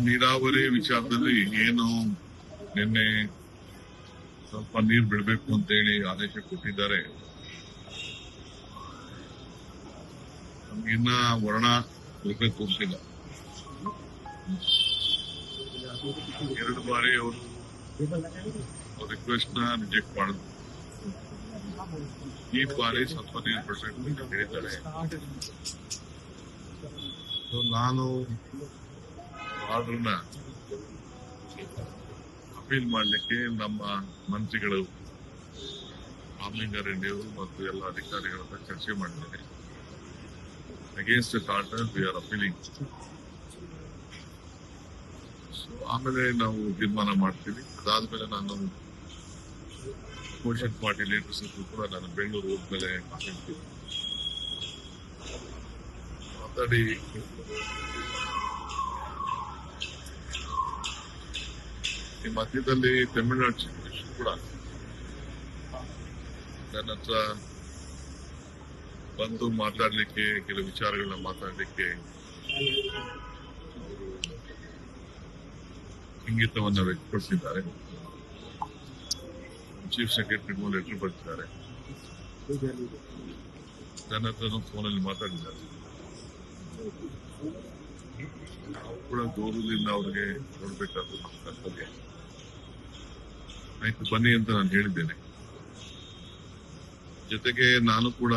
ನೀರಾವರಿ ವಿಚಾರದಲ್ಲಿ ಏನು ನಿನ್ನೆ ಸ್ವಲ್ಪ ನೀರು ಬಿಡಬೇಕು ಅಂತ ಹೇಳಿ ಆದೇಶ ಕೊಟ್ಟಿದ್ದಾರೆ. ನಮ್ಗಿನ್ನ ವರ್ಣ ಬಿಡಬೇಕು ಅಂತಿಲ್ಲ. 2 ಬಾರಿ ಅವರು ರಿಕ್ವೆಸ್ಟ್ ನ ರಿಜೆಕ್ಟ್ ಮಾಡಿದ್ರು. ಈ ಬಾರಿ ಸ್ವಲ್ಪ ನೀರು ಬಿಡಬೇಕು ಅಂತ ಹೇಳಿದ್ದಾರೆ. ನಾನು ಆರ್ಡರ್ನ ಅಪೀಲ್ ಮಾಡಲಿಕ್ಕೆ ನಮ್ಮ ಮಂತ್ರಿಗಳು ರಾಮಲಿಂಗಾರೆಡ್ಡಿಯವರು ಮತ್ತು ಎಲ್ಲ ಅಧಿಕಾರಿಗಳ ಚರ್ಚೆ ಮಾಡಿದ್ದೇನೆ. Against the order we are appealing. ಆಮೇಲೆ ನಾವು ತೀರ್ಮಾನ ಮಾಡ್ತೀವಿ. ಅದಾದ್ಮೇಲೆ ನಾನು ಅಪೋಸಿಷನ್ ಪಾರ್ಟಿ ಲೀಡರ್ಸ್ ಕೂಡ ನಾನು ಬೆಂಗಳೂರು ಹೋದ್ಮೇಲೆ ಮಾತಾಡಿ ಈ ಮಧ್ಯದಲ್ಲಿ ತಮಿಳುನಾಡು ಚೀಫ್ ಕೂಡ ನನ್ನ ಹತ್ರ ಬಂದು ಮಾತಾಡ್ಲಿಕ್ಕೆ, ಕೆಲವು ವಿಚಾರಗಳನ್ನ ಮಾತಾಡ್ಲಿಕ್ಕೆ ಇಂಗಿತವನ್ನ ವ್ಯಕ್ತಪಡಿಸಿದ್ದಾರೆ. ಚೀಫ್ ಸೆಕ್ರೆಟರಿಗೂ ಲೆಟರ್ ಬರೆದಿದ್ದಾರೆ. ನನ್ನ ಹತ್ರನೂ ಫೋನಲ್ಲಿ ಮಾತಾಡಿದ್ದಾರೆ. ನಾವು ಕೂಡ ಗೌರವದಿಂದ ಅವ್ರಿಗೆ ನೋಡ್ಬೇಕಾದ ಕರ್ತವ್ಯ. ಆಯ್ತು ಬನ್ನಿ ಅಂತ ನಾನು ಹೇಳಿದ್ದೇನೆ. ಜೊತೆಗೆ ನಾನು ಕೂಡ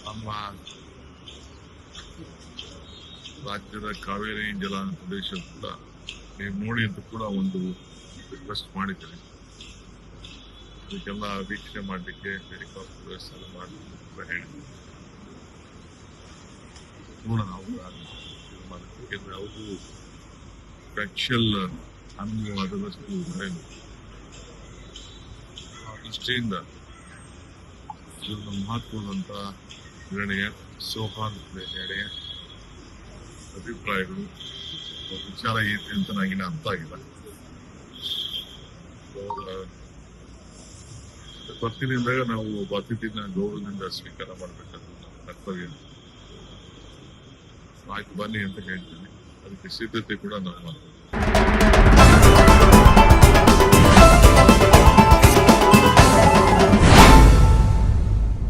ನಮ್ಮ ರಾಜ್ಯದ ಕಾವೇರಿ ಜಲ ಪ್ರದೇಶ ಕೂಡ ನೀವು ನೋಡಿ ಅಂತ ಕೂಡ ಒಂದು ರಿಕ್ವೆಸ್ಟ್ ಮಾಡಿದ್ದೇನೆ. ಅದಕ್ಕೆಲ್ಲ ವೀಕ್ಷಣೆ ಮಾಡಲಿಕ್ಕೆ ಹೆಲಿಕಾಪ್ಟರ್ ವ್ಯವಸ್ಥೆ ಮಾಡಲಿಕ್ಕೆ ಕೂಡ ಹೇಳಿದ್ದೀನಿ. ನೋಡೋಣ ಯಾಕೆಂದ್ರೆ ಅವರು ಫ್ಯಾಕ್ಚುಯಲ್ ಅನುಭವವಾದಷ್ಟು ದೃಷ್ಟಿಯಿಂದ ಇದೊಂದು ಮಹತ್ವದಂತ ನಿರ್ಣಯ, ಸೌಹಾರ್ದತೆಯ ಅಭಿಪ್ರಾಯಗಳು ವಿಚಾರ ಏನಿದೆ ಅಂತ ನನಗಿನ ಅರ್ಥ ಆಗಿಲ್ಲ. ಬರ್ತೀನಿ ಅಂದಾಗ ನಾವು ಒಬ್ಬ ಅತಿಥಿನ ಗೌರವದಿಂದ ಸ್ವೀಕಾರ ಮಾಡಬೇಕಾದ್ರೆ ನಮ್ಮ ಕರ್ತವ್ಯ. ಆಯ್ತು ಬನ್ನಿ ಅಂತ ಹೇಳ್ತೀನಿ. ಅದಕ್ಕೆ ಸಿದ್ಧತೆ ಕೂಡ ನಾವು ಮಾಡ್ತೀವಿ.